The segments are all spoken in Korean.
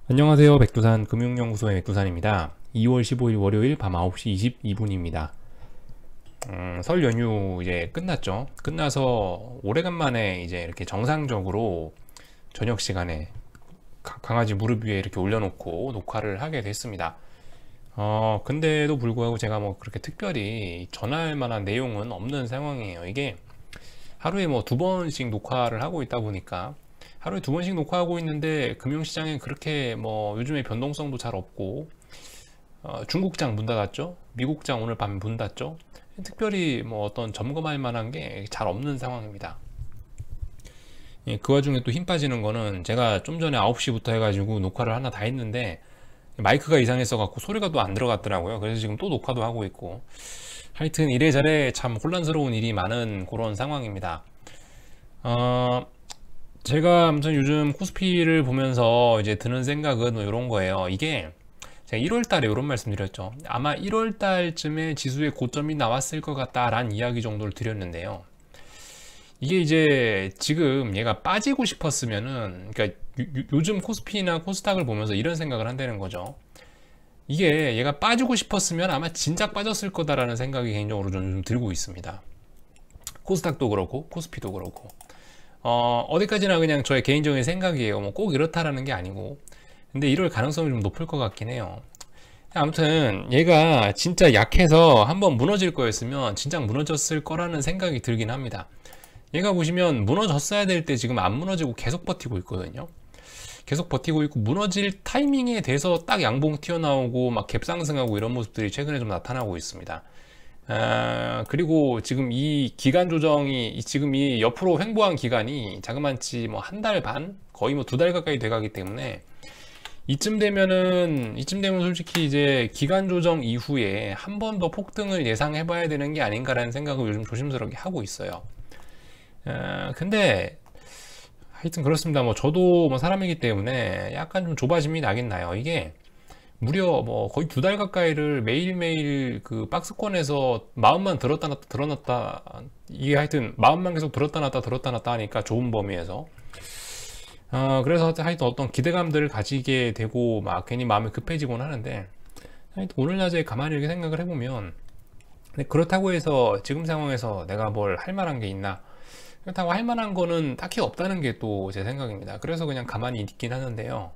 안녕하세요. 백두산 금융연구소의 백두산입니다. 2월 15일 월요일 밤 9시 22분입니다. 설 연휴 이제 끝났죠. 끝나서 오래간만에 이제 이렇게 정상적으로 저녁 시간에 강아지 무릎 위에 이렇게 올려놓고 녹화를 하게 됐습니다. 근데도 불구하고 제가 뭐 그렇게 특별히 전할 만한 내용은 없는 상황이에요. 이게 하루에 뭐 두 번씩 녹화를 하고 있다 보니까 하루에 두 번씩 녹화하고 있는데 금융시장에 그렇게 뭐 요즘에 변동성도 잘 없고 중국장 문 닫았죠. 미국장 오늘 밤 문 닫죠. 특별히 뭐 어떤 점검할 만한 게 잘 없는 상황입니다. 예, 그 와중에 또 힘 빠지는 거는 제가 좀 전에 9시부터 해가지고 녹화를 하나 다 했는데 마이크가 이상했어 갖고 소리가 또 안 들어갔더라고요. 그래서 지금 또 녹화도 하고 있고 하여튼 이래저래 참 혼란스러운 일이 많은 그런 상황입니다. 제가 아무튼 요즘 코스피를 보면서 이제 드는 생각은 뭐 이런 거예요. 이게 제가 1월 달에 이런 말씀 드렸죠. 아마 1월 달쯤에 지수의 고점이 나왔을 것 같다라는 이야기 정도를 드렸는데요. 이게 이제 지금 얘가 빠지고 싶었으면은, 그러니까 요즘 코스피나 코스닥을 보면서 이런 생각을 한다는 거죠. 이게 얘가 빠지고 싶었으면 아마 진작 빠졌을 거다라는 생각이 개인적으로 좀 들고 있습니다. 코스닥도 그렇고 코스피도 그렇고. 어디까지나 그냥 저의 개인적인 생각이에요. 뭐 꼭 이렇다라는 게 아니고. 근데 이럴 가능성이 좀 높을 것 같긴 해요. 아무튼 얘가 진짜 약해서 한번 무너질 거였으면 진짜 무너졌을 거라는 생각이 들긴 합니다. 얘가 보시면 무너졌어야 될 때 지금 안 무너지고 계속 버티고 있거든요. 계속 버티고 있고 무너질 타이밍에 대해서 딱 양봉 튀어나오고 막 갭상승하고 이런 모습들이 최근에 좀 나타나고 있습니다. 그리고 지금 이 기간 조정이 지금 이 옆으로 횡보한 기간이 자그만치 뭐 한 달 반, 거의 뭐 두 달 가까이 돼가기 때문에 이쯤 되면 솔직히 이제 기간 조정 이후에 한 번 더 폭등을 예상해 봐야 되는 게 아닌가라는 생각을 요즘 조심스럽게 하고 있어요. 근데 하여튼 그렇습니다. 뭐 저도 뭐 사람이기 때문에 약간 좀 조바심이 나긴 나요. 이게 무려 뭐 거의 두 달 가까이를 매일매일 그 박스권에서 마음만 들었다 놨다 들어놨다, 이게 하여튼 마음만 계속 들었다 놨다 하니까 좁은 범위에서 그래서 하여튼 어떤 기대감들을 가지게 되고 막 괜히 마음이 급해지곤 하는데, 하여튼 오늘 낮에 가만히 이렇게 생각을 해보면 그렇다고 해서 지금 상황에서 내가 뭘 할 만한 게 있나, 그렇다고 할 만한 거는 딱히 없다는 게 또 제 생각입니다. 그래서 그냥 가만히 있긴 하는데요.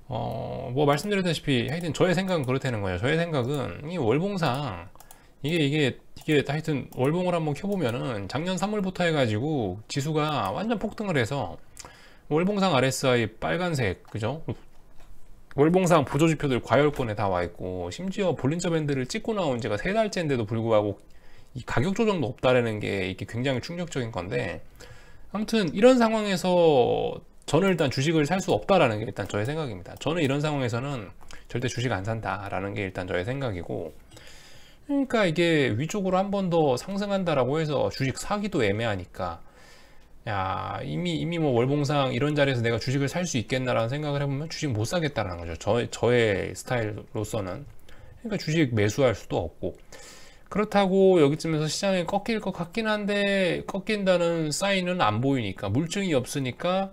뭐 말씀드렸다시피 하여튼 저의 생각은 그렇다는 거예요. 저의 생각은 이 월봉상 이게 하여튼 월봉을 한번 켜보면은 작년 3월부터 해가지고 지수가 완전 폭등을 해서 월봉상 RSI 빨간색, 그죠? 월봉상 보조지표들 과열권에 다 와 있고, 심지어 볼린저 밴드를 찍고 나온 지가 세 달째인데도 불구하고 이 가격 조정도 없다라는 게 이게 굉장히 충격적인 건데, 아무튼 이런 상황에서 저는 일단 주식을 살 수 없다라는 게 일단 저의 생각입니다. 저는 이런 상황에서는 절대 주식 안 산다라는 게 일단 저의 생각이고, 그러니까 이게 위쪽으로 한 번 더 상승한다라고 해서 주식 사기도 애매하니까, 야, 이미 뭐 월봉상 이런 자리에서 내가 주식을 살 수 있겠나라는 생각을 해보면 주식 못 사겠다라는 거죠. 저의 스타일로서는. 그러니까 주식 매수할 수도 없고. 그렇다고 여기쯤에서 시장이 꺾일 것 같긴 한데, 꺾인다는 사인은 안 보이니까, 물증이 없으니까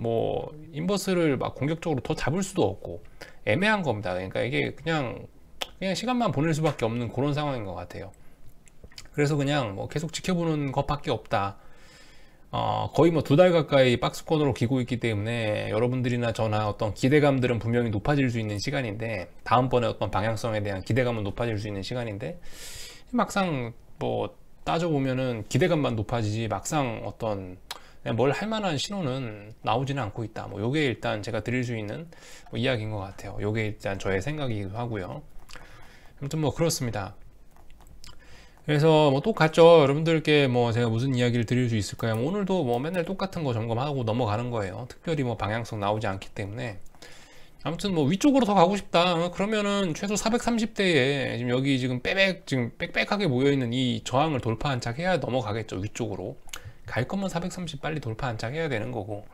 뭐 인버스를 막 공격적으로 더 잡을 수도 없고 애매한 겁니다. 그러니까 이게 그냥 시간만 보낼 수밖에 없는 그런 상황인 것 같아요. 그래서 그냥 뭐 계속 지켜보는 것밖에 없다. 거의 뭐 두 달 가까이 박스권으로 기고 있기 때문에 여러분들이나 저나 어떤 기대감들은 분명히 높아질 수 있는 시간인데, 다음번에 어떤 방향성에 대한 기대감은 높아질 수 있는 시간인데, 막상 뭐 따져보면은 기대감만 높아지지 막상 어떤 뭘 할 만한 신호는 나오지는 않고 있다. 뭐 요게 일단 제가 드릴 수 있는 뭐 이야기인 것 같아요. 요게 일단 저의 생각이기도 하고요. 아무튼 뭐 그렇습니다. 그래서 뭐 똑같죠. 여러분들께 뭐 제가 무슨 이야기를 드릴 수 있을까요? 뭐 오늘도 뭐 맨날 똑같은 거 점검하고 넘어가는 거예요. 특별히 뭐 방향성 나오지 않기 때문에. 아무튼 뭐 위쪽으로 더 가고 싶다. 그러면은 최소 430대에 지금 여기 지금 빽빽하게 모여있는 이 저항을 돌파 한착해야 넘어가겠죠. 위쪽으로. 갈 거면 430 빨리 돌파 한착해야 되는 거고,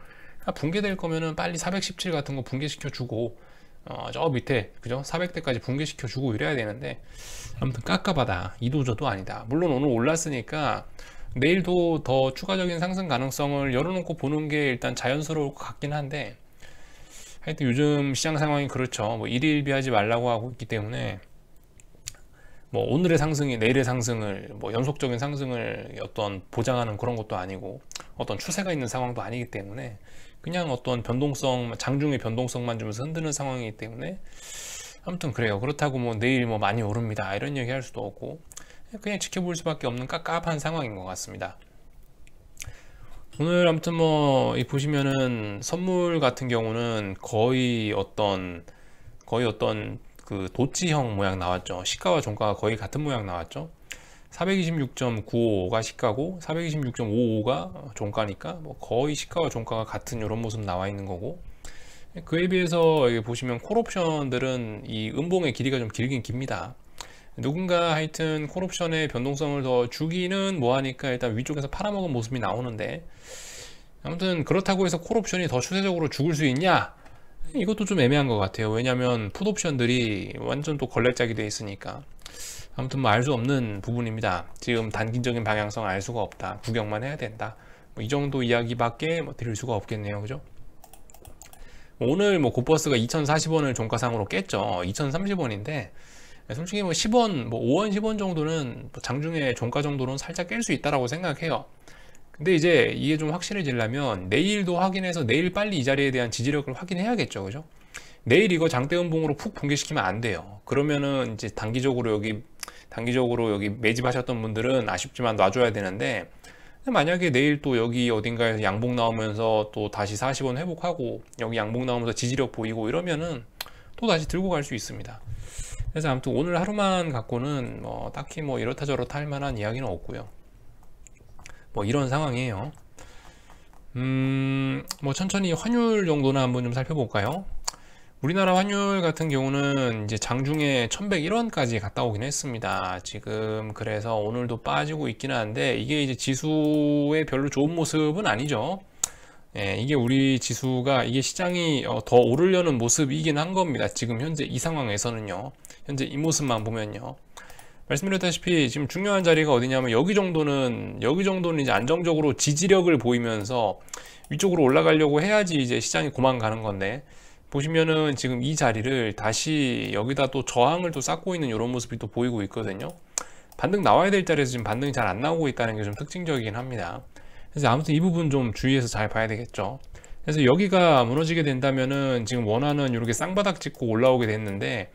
붕괴될 거면은 빨리 417 같은 거 붕괴시켜 주고, 저 밑에 그죠? 400대까지 붕괴시켜 주고 이래야 되는데, 아무튼 깝깝하다. 이도저도 아니다. 물론 오늘 올랐으니까 내일도 더 추가적인 상승 가능성을 열어놓고 보는 게 일단 자연스러울 것 같긴 한데, 하여튼 요즘 시장 상황이 그렇죠. 뭐 일일비하지 말라고 하고 있기 때문에 뭐 오늘의 상승이 내일의 상승을 뭐 연속적인 상승을 어떤 보장하는 그런 것도 아니고 어떤 추세가 있는 상황도 아니기 때문에 그냥 어떤 변동성, 장중의 변동성만 주면서 흔드는 상황이기 때문에 아무튼 그래요. 그렇다고 뭐 내일 뭐 많이 오릅니다 이런 얘기 할 수도 없고 그냥 지켜볼 수밖에 없는 깝깝한 상황인 것 같습니다. 오늘 아무튼 뭐 보시면은 선물 같은 경우는 거의 어떤 그 도치형 모양 나왔죠. 시가와 종가가 거의 같은 모양 나왔죠. 426.955가 시가고 426.55가 종가니까 뭐 거의 시가와 종가가 같은 이런 모습 나와 있는 거고, 그에 비해서 여기 보시면 콜옵션들은 이 음봉의 길이가 좀 길긴 깁니다. 누군가 하여튼 콜옵션의 변동성을 더 주기는 뭐하니까 일단 위쪽에서 팔아먹은 모습이 나오는데, 아무튼 그렇다고 해서 콜옵션이 더 추세적으로 죽을 수 있냐? 이것도 좀 애매한 것 같아요. 왜냐하면 풋옵션들이 완전 또 걸레짝이 돼 있으니까. 아무튼 뭐 알 수 없는 부분입니다. 지금 단기적인 방향성 알 수가 없다. 구경만 해야 된다. 뭐 이 정도 이야기밖에 뭐 드릴 수가 없겠네요. 그죠? 오늘 뭐 고버스가 2040원을 종가상으로 깼죠. 2030원인데 솔직히 뭐 10원, 뭐 5원, 10원 정도는 장중에 종가 정도는 살짝 깰 수 있다라고 생각해요. 근데 이제 이게 좀 확실해지려면 내일도 확인해서 내일 빨리 이 자리에 대한 지지력을 확인해야겠죠. 그죠? 내일 이거 장대 음봉으로 푹 붕괴시키면 안 돼요. 그러면은 이제 단기적으로 여기 매집하셨던 분들은 아쉽지만 놔줘야 되는데, 만약에 내일 또 여기 어딘가에서 양봉 나오면서 또 다시 40원 회복하고 여기 양봉 나오면서 지지력 보이고 이러면은 또 다시 들고 갈 수 있습니다. 그래서 아무튼 오늘 하루만 갖고는 뭐 딱히 뭐 이렇다 저렇다 할 만한 이야기는 없고요. 뭐 이런 상황이에요. 뭐 천천히 환율 정도나 한번 좀 살펴볼까요? 우리나라 환율 같은 경우는 이제 장중에 1101원까지 갔다 오긴 했습니다. 지금 그래서 오늘도 빠지고 있기는 한데 이게 이제 지수의 별로 좋은 모습은 아니죠. 예, 이게 우리 지수가 이게 시장이 더 오르려는 모습이긴 한 겁니다. 지금 현재 이 상황에서는요. 현재 이 모습만 보면요. 말씀드렸다시피 지금 중요한 자리가 어디냐면 여기 정도는 이제 안정적으로 지지력을 보이면서 위쪽으로 올라가려고 해야지 이제 시장이 고만 가는 건데, 보시면은 지금 이 자리를 다시 여기다 또 저항을 또 쌓고 있는 이런 모습이 또 보이고 있거든요. 반등 나와야 될 자리에서 지금 반등이 잘 안 나오고 있다는 게 좀 특징적이긴 합니다. 그래서 아무튼 이 부분 좀 주의해서 잘 봐야 되겠죠. 그래서 여기가 무너지게 된다면은 지금 원하는 이렇게 쌍바닥 찍고 올라오게 됐는데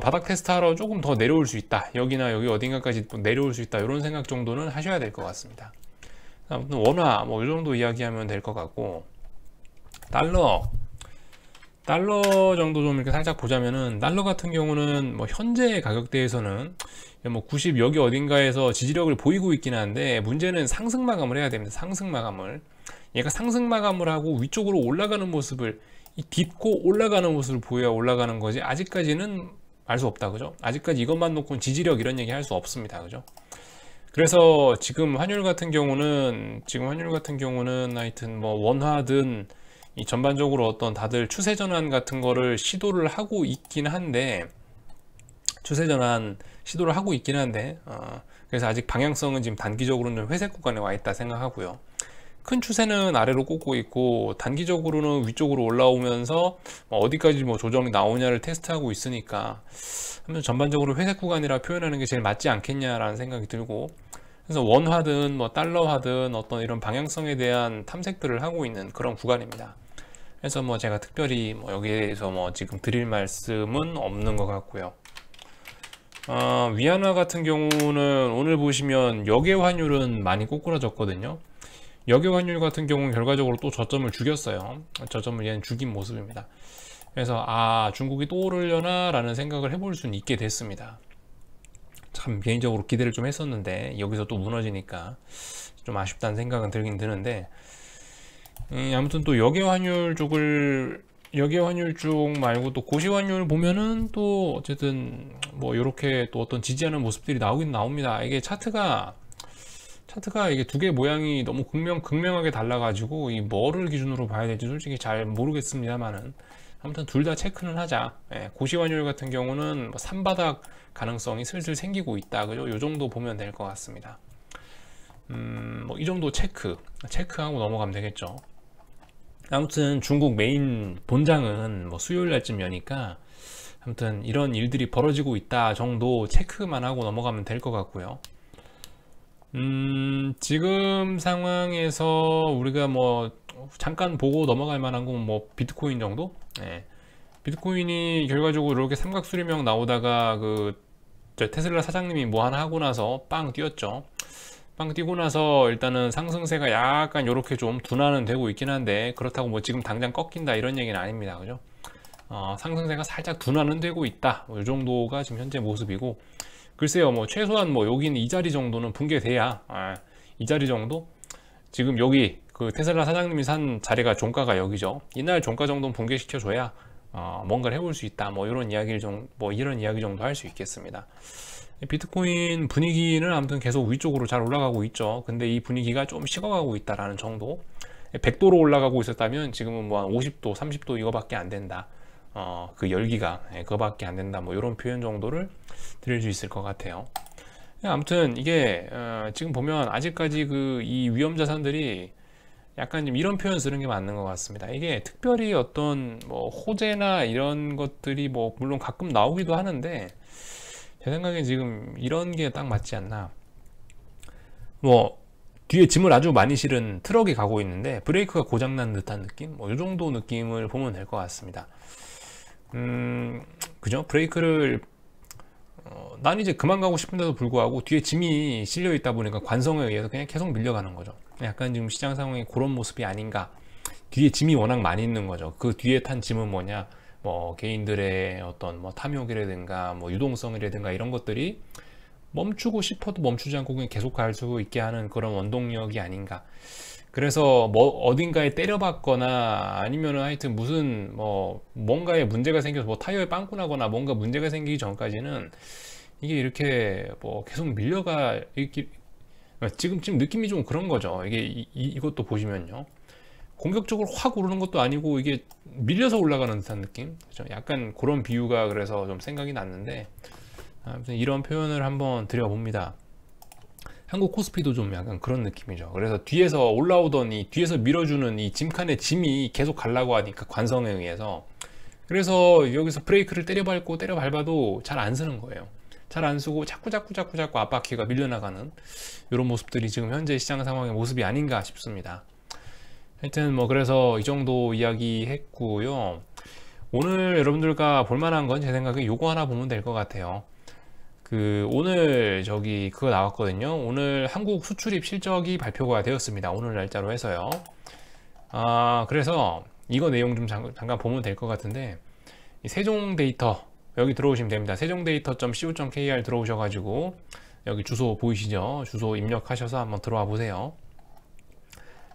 바닥 테스트하러 조금 더 내려올 수 있다. 여기나 여기 어딘가까지 내려올 수 있다. 이런 생각 정도는 하셔야 될 것 같습니다. 아무튼 원화 뭐 이 정도 이야기하면 될 것 같고, 달러 정도 좀 이렇게 살짝 보자면은 달러 같은 경우는 뭐 현재 가격대에서는 뭐 90 여기 어딘가에서 지지력을 보이고 있긴 한데, 문제는 상승 마감을 해야 됩니다. 상승 마감을. 얘가 상승 마감을 하고 위쪽으로 올라가는 모습을 딛고 올라가는 모습을 보여야 올라가는 거지, 아직까지는 알 수 없다. 그죠? 아직까지 이것만 놓고는 지지력 이런 얘기 할 수 없습니다. 그죠? 그래서 지금 환율 같은 경우는 하여튼 뭐 원화든 이 전반적으로 어떤 다들 추세 전환 같은 거를 시도를 하고 있긴 한데, 그래서 아직 방향성은 지금 단기적으로는 회색 구간에 와 있다 생각하고요. 큰 추세는 아래로 꽂고 있고 단기적으로는 위쪽으로 올라오면서 어디까지 뭐 조정이 나오냐를 테스트하고 있으니까 전반적으로 회색 구간이라 표현하는 게 제일 맞지 않겠냐라는 생각이 들고, 그래서 원화든 뭐 달러화든 어떤 이런 방향성에 대한 탐색들을 하고 있는 그런 구간입니다. 그래서 뭐 제가 특별히 뭐 여기에 대해서 뭐 지금 드릴 말씀은 없는 것 같고요. 위안화 같은 경우는 오늘 보시면 역외 환율은 많이 꼬꾸라졌거든요. 역외 환율 같은 경우는 결과적으로 또 저점을 죽였어요. 저점을 얘는 죽인 모습입니다. 그래서 중국이 또 오르려나 라는 생각을 해볼 수는 있게 됐습니다. 참 개인적으로 기대를 좀 했었는데 여기서 또 무너지니까 좀 아쉽다는 생각은 들긴 드는데, 아무튼 또 역외 환율 쪽 말고 또 고시 환율 보면은 또 어쨌든 뭐 이렇게 또 어떤 지지하는 모습들이 나오긴 나옵니다. 이게 차트가 이게 두 개 모양이 너무 극명하게 달라가지고 이 뭐를 기준으로 봐야 될지 솔직히 잘 모르겠습니다만은, 아무튼 둘 다 체크는 하자. 고시 환율 같은 경우는 뭐 3바닥 가능성이 슬슬 생기고 있다. 그죠? 요 정도 보면 될 것 같습니다. 뭐 이 정도 체크하고 넘어가면 되겠죠. 아무튼 중국 메인 본장은 뭐 수요일 날쯤 여니까 아무튼 이런 일들이 벌어지고 있다 정도 체크만 하고 넘어가면 될 것 같고요. 지금 상황에서 우리가 뭐 잠깐 보고 넘어갈 만한 건 뭐 비트코인 정도? 예. 비트코인이 결과적으로 이렇게 삼각수렴형 나오다가 테슬라 사장님이 뭐 하나 하고 나서 빵 뛰었죠. 빵 뛰고 나서 일단은 상승세가 약간 이렇게 좀 둔화는 되고 있긴 한데, 그렇다고 뭐 지금 당장 꺾인다 이런 얘기는 아닙니다. 그죠? 상승세가 살짝 둔화는 되고 있다. 이 정도가 지금 현재 모습이고, 글쎄요, 뭐 최소한 뭐 여기는 이 자리 정도는 붕괴돼야, 이 자리 정도? 지금 여기 그 테슬라 사장님이 산 자리가 종가가 여기죠. 이날 종가 정도는 붕괴시켜줘야 뭔가를 해볼 수 있다. 뭐 이런 이야기를 이런 이야기 정도 할 수 있겠습니다. 비트코인 분위기는 아무튼 계속 위쪽으로 잘 올라가고 있죠. 근데 이 분위기가 좀 식어가고 있다라는 정도. 100도로 올라가고 있었다면 지금은 뭐 한 50도, 30도 이거밖에 안 된다. 그 열기가 그거밖에 안 된다. 뭐 이런 표현 정도를 드릴 수 있을 것 같아요. 아무튼 이게 지금 보면 아직까지 이 위험 자산들이 약간 좀 이런 표현 쓰는 게 맞는 것 같습니다. 이게 특별히 어떤 뭐 호재나 이런 것들이 뭐 물론 가끔 나오기도 하는데, 제 생각에 지금 이런 게 딱 맞지 않나. 뭐 뒤에 짐을 아주 많이 실은 트럭이 가고 있는데 브레이크가 고장난 듯한 느낌? 뭐 이 정도 느낌을 보면 될 것 같습니다. 그죠? 브레이크를 난 이제 그만 가고 싶은데도 불구하고 뒤에 짐이 실려 있다 보니까 관성에 의해서 그냥 계속 밀려가는 거죠. 약간 지금 시장 상황이 그런 모습이 아닌가. 뒤에 짐이 워낙 많이 있는 거죠. 그 뒤에 탄 짐은 뭐냐, 뭐 개인들의 어떤 뭐 탐욕이라든가 뭐 유동성이라든가 이런 것들이 멈추고 싶어도 멈추지 않고 그냥 계속 갈 수 있게 하는 그런 원동력이 아닌가. 그래서 뭐 어딘가에 때려박거나 아니면은 하여튼 무슨 뭐 뭔가에 문제가 생겨서 뭐 타이어에 빵꾸 나거나 뭔가 문제가 생기기 전까지는 이게 이렇게 뭐 계속 밀려가 이렇게 지금 느낌이 좀 그런 거죠. 이게 이것도 보시면요, 공격적으로 확 오르는 것도 아니고 이게 밀려서 올라가는 듯한 느낌. 그렇죠? 약간 그런 비유가 그래서 좀 생각이 났는데, 아무튼 이런 표현을 한번 드려봅니다. 한국 코스피도 좀 약간 그런 느낌이죠. 그래서 뒤에서 올라오던 뒤에서 밀어주는 이 짐칸의 짐이 계속 가려고 하니까 관성에 의해서, 그래서 여기서 브레이크를 때려 밟아도 잘 안 쓰는 거예요. 잘 안 쓰고 자꾸 앞바퀴가 밀려나가는 이런 모습들이 지금 현재 시장 상황의 모습이 아닌가 싶습니다. 하여튼 뭐 그래서 이 정도 이야기 했고요. 오늘 여러분들과 볼만한 건 제 생각에 요거 하나 보면 될 것 같아요. 오늘 그거 나왔거든요. 오늘 한국 수출입 실적이 발표가 되었습니다. 오늘 날짜로 해서요. 그래서 이거 내용 좀 잠깐 보면 될 것 같은데, 이 세종데이터 여기 들어오시면 됩니다. 세종데이터.co.kr 들어오셔가지고 여기 주소 보이시죠? 주소 입력하셔서 한번 들어와 보세요.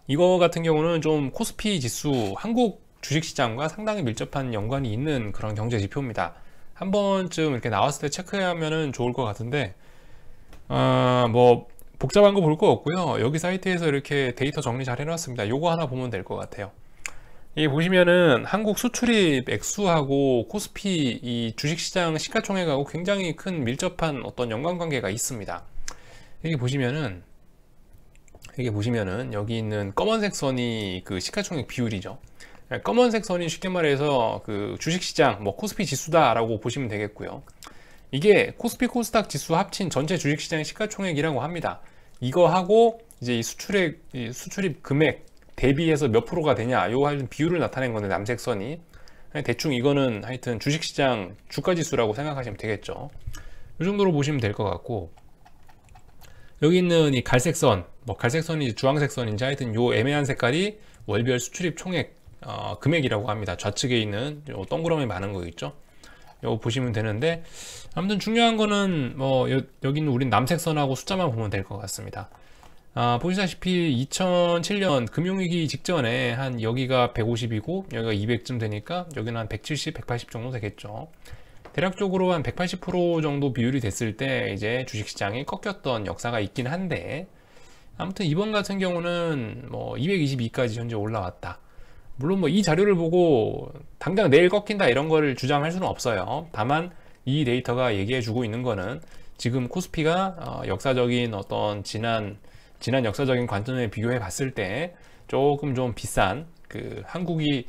이거 같은 경우는 좀 코스피 지수, 한국 주식시장과 상당히 밀접한 연관이 있는 그런 경제 지표입니다. 한 번쯤 이렇게 나왔을 때 체크하면은 좋을 것 같은데, 뭐 복잡한 거 볼 거 없고요. 여기 사이트에서 이렇게 데이터 정리 잘 해놨습니다. 요거 하나 보면 될 것 같아요. 이게 보시면은 한국 수출입 액수하고 코스피 이 주식시장 시가총액하고 굉장히 큰 밀접한 어떤 연관관계가 있습니다. 여기 보시면은 여기 있는 검은색 선이 그 시가총액 비율이죠. 검은색 선이 쉽게 말해서 그 주식시장 뭐 코스피 지수다라고 보시면 되겠고요. 이게 코스피 코스닥 지수 합친 전체 주식시장 시가총액이라고 합니다. 이거하고 이제 이 수출입 금액 대비해서 몇 프로가 되냐, 요 하여튼 비율을 나타낸 건데, 남색 선이 대충 이거는 하여튼 주식시장 주가지수라고 생각하시면 되겠죠. 이 정도로 보시면 될 것 같고, 여기 있는 이 갈색 선, 뭐 갈색 선인지 주황색 선인지 하여튼 요 애매한 색깔이 월별 수출입 총액 금액이라고 합니다. 좌측에 있는 요 동그라미 많은 거 있죠? 요거 보시면 되는데, 아무튼 중요한 거는 뭐 여기 있는 우린 남색 선하고 숫자만 보면 될 것 같습니다. 보시다시피 2007년 금융위기 직전에 한 여기가 150이고 여기가 200쯤 되니까 여기는 한 170, 180 정도 되겠죠. 대략적으로 한 180% 정도 비율이 됐을 때 이제 주식시장이 꺾였던 역사가 있긴 한데, 아무튼 이번 같은 경우는 뭐 222까지 현재 올라왔다. 물론 뭐 이 자료를 보고 당장 내일 꺾인다 이런 거를 주장할 수는 없어요. 다만 이 데이터가 얘기해 주고 있는 거는 지금 코스피가 역사적인 어떤 지난 역사적인 관점에 비교해 봤을 때 조금 좀 비싼 그 한국이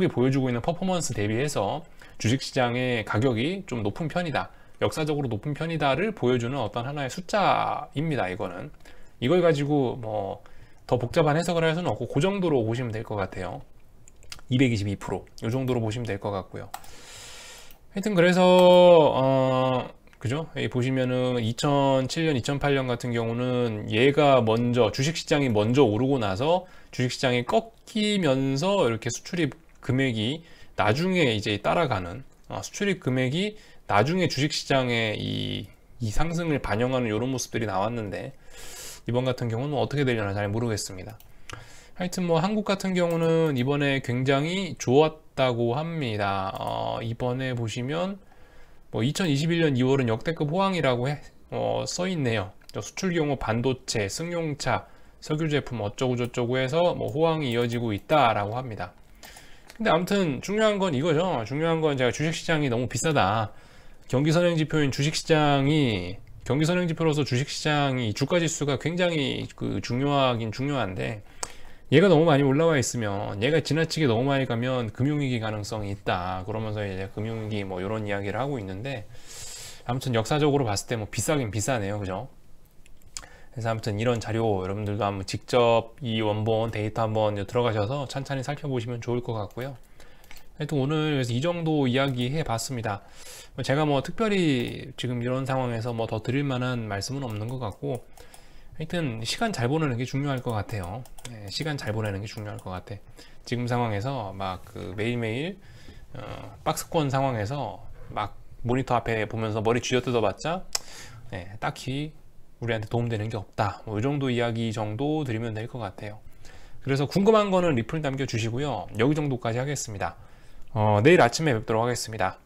보여주고 있는 퍼포먼스 대비해서 주식시장의 가격이 좀 높은 편이다, 역사적으로 높은 편이다를 보여주는 어떤 하나의 숫자입니다. 이걸 가지고 뭐 더 복잡한 해석을 할 수는 없고 그 정도로 보시면 될 것 같아요. 222%, 이 정도로 보시면 될 것 같고요. 하여튼 그래서 그죠? 여기 보시면은 2007년, 2008년 같은 경우는 얘가 먼저, 주식시장이 먼저 오르고 나서 주식시장이 꺾이면서 이렇게 수출입 금액이 나중에 이제 따라가는, 수출입 금액이 나중에 주식시장의 이 상승을 반영하는 이런 모습들이 나왔는데, 이번 같은 경우는 어떻게 되려나 잘 모르겠습니다. 하여튼 뭐 한국 같은 경우는 이번에 굉장히 좋았다고 합니다. 이번에 보시면 뭐 2021년 2월은 역대급 호황이라고 써 있네요. 수출 경우 반도체, 승용차, 석유 제품 어쩌고 저쩌고 해서 뭐 호황이 이어지고 있다라고 합니다. 근데 아무튼 중요한 건 이거죠. 중요한 건 제가 주식시장이 너무 비싸다, 경기 선행지표인 주식시장이, 경기 선행지표로서 주식시장이 주가지수가 굉장히 중요하긴 중요한데, 얘가 너무 많이 올라와 있으면, 얘가 지나치게 너무 많이 가면 금융위기 가능성이 있다, 그러면서 이제 금융위기 뭐 이런 이야기를 하고 있는데, 아무튼 역사적으로 봤을 때 뭐 비싸긴 비싸네요, 그죠? 그래서 아무튼 이런 자료 여러분들도 한번 직접 이 원본 데이터 한번 들어가셔서 찬찬히 살펴보시면 좋을 것 같고요. 하여튼 오늘 그래서 이 정도 이야기 해 봤습니다. 제가 뭐 특별히 지금 이런 상황에서 뭐 더 드릴 만한 말씀은 없는 것 같고, 하여튼 시간 잘 보내는 게 중요할 것 같아요. 네, 시간 잘 보내는 게 중요할 것 같아. 지금 상황에서 막 매일매일 박스권 상황에서 막 모니터 앞에 보면서 머리 쥐어뜯어 봤자 딱히 우리한테 도움되는 게 없다, 뭐 이 정도 이야기 정도 드리면 될 것 같아요. 그래서 궁금한 거는 리플 남겨 주시고요. 여기 정도까지 하겠습니다. 내일 아침에 뵙도록 하겠습니다.